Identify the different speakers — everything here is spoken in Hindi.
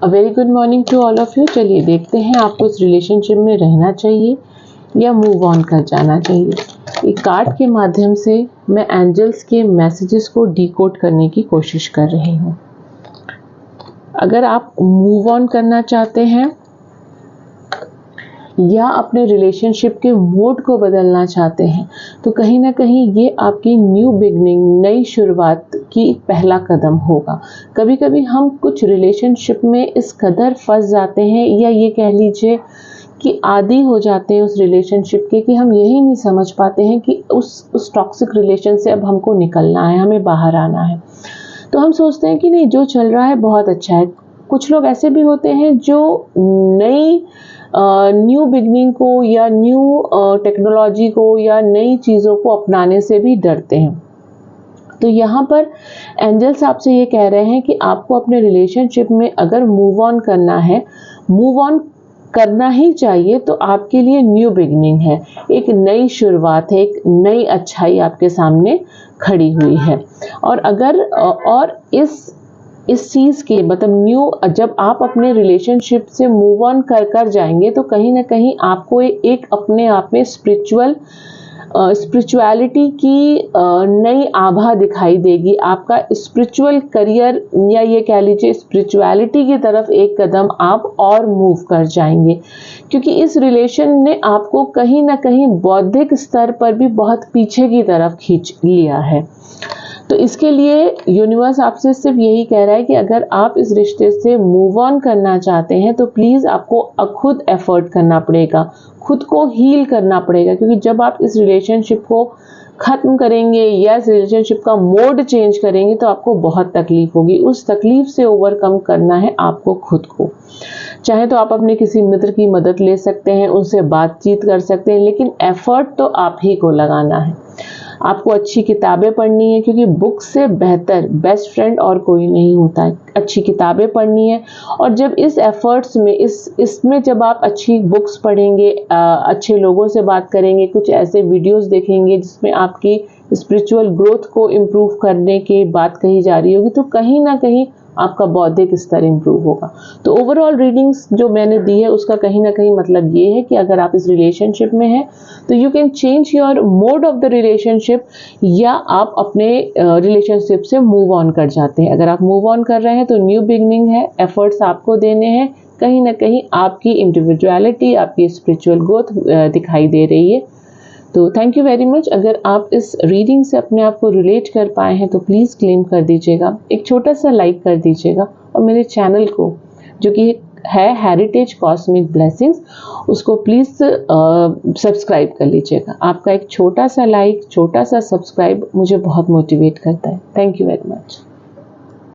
Speaker 1: A very good morning to all of you. चलिए देखते हैं आपको इस रिलेशनशिप में रहना चाहिए या मूव ऑन कर जाना चाहिए। एक कार्ड के माध्यम से मैं एंजल्स के मैसेजेस को डिकोड करने की कोशिश कर रही हूँ। अगर आप मूव ऑन करना चाहते हैं या अपने रिलेशनशिप के मोड को बदलना चाहते हैं तो कहीं ना कहीं ये आपकी न्यू बिगनिंग, नई शुरुआत की पहला कदम होगा। कभी कभी हम कुछ रिलेशनशिप में इस कदर फंस जाते हैं या ये कह लीजिए कि आदी हो जाते हैं उस रिलेशनशिप के कि हम यही नहीं समझ पाते हैं कि उस टॉक्सिक रिलेशन से अब हमको निकलना है, हमें बाहर आना है। तो हम सोचते हैं कि नहीं, जो चल रहा है बहुत अच्छा है। कुछ लोग ऐसे भी होते हैं जो नई न्यू बिगनिंग को या न्यू टेक्नोलॉजी को या नई चीज़ों को अपनाने से भी डरते हैं। तो यहाँ पर एंजल्स आपसे ये कह रहे हैं कि आपको अपने रिलेशनशिप में अगर मूव ऑन करना है, मूव ऑन करना ही चाहिए, तो आपके लिए न्यू बिगनिंग है, एक नई शुरुआत है, एक नई अच्छाई आपके सामने खड़ी हुई है। और अगर और इस चीज़ के मतलब न्यू, जब आप अपने रिलेशनशिप से मूव ऑन कर जाएंगे तो कहीं ना कहीं आपको एक अपने आप में स्पिरिचुअलिटी की नई आभा दिखाई देगी। आपका स्पिरिचुअल करियर या ये कह लीजिए स्पिरिचुअलिटी की तरफ एक कदम आप और मूव कर जाएंगे, क्योंकि इस रिलेशन ने आपको कहीं ना कहीं बौद्धिक स्तर पर भी बहुत पीछे की तरफ खींच लिया है। तो इसके लिए यूनिवर्स आपसे सिर्फ यही कह रहा है कि अगर आप इस रिश्ते से मूव ऑन करना चाहते हैं तो प्लीज़ आपको खुद एफर्ट करना पड़ेगा, खुद को हील करना पड़ेगा, क्योंकि जब आप इस रिलेशनशिप को ख़त्म करेंगे या इस रिलेशनशिप का मोड चेंज करेंगे तो आपको बहुत तकलीफ होगी। उस तकलीफ से ओवरकम करना है आपको खुद को। चाहे तो आप अपने किसी मित्र की मदद ले सकते हैं, उनसे बातचीत कर सकते हैं, लेकिन एफर्ट तो आप ही को लगाना है। आपको अच्छी किताबें पढ़नी है, क्योंकि बुक से बेहतर बेस्ट फ्रेंड और कोई नहीं होता है। अच्छी किताबें पढ़नी है, और जब इस एफर्ट्स में इसमें जब आप अच्छी बुक्स पढ़ेंगे, अच्छे लोगों से बात करेंगे, कुछ ऐसे वीडियोस देखेंगे जिसमें आपकी स्पिरिचुअल ग्रोथ को इम्प्रूव करने की बात कही जा रही होगी, तो कहीं ना कहीं आपका बौद्धिक स्तर इम्प्रूव होगा। तो ओवरऑल रीडिंग्स जो मैंने दी है उसका कहीं ना कहीं मतलब ये है कि अगर आप इस रिलेशनशिप में हैं तो you can change your mode of the relationship, या आप अपने रिलेशनशिप से मूव ऑन कर जाते हैं। अगर आप मूव ऑन कर रहे हैं तो न्यू बिगनिंग है, एफर्ट्स आपको देने हैं, कहीं ना कहीं आपकी इंडिविजुअलिटी, आपकी स्पिरिचुअल ग्रोथ दिखाई दे रही है। तो थैंक यू वेरी मच। अगर आप इस रीडिंग से अपने आप को रिलेट कर पाए हैं तो प्लीज़ क्लेम कर दीजिएगा, एक छोटा सा लाइक कर दीजिएगा, और मेरे चैनल को जो कि है हेरिटेज कॉस्मिक ब्लेसिंग्स, उसको प्लीज़ सब्सक्राइब कर लीजिएगा। आपका एक छोटा सा लाइक, छोटा सा सब्सक्राइब मुझे बहुत मोटिवेट करता है। Thank you very much.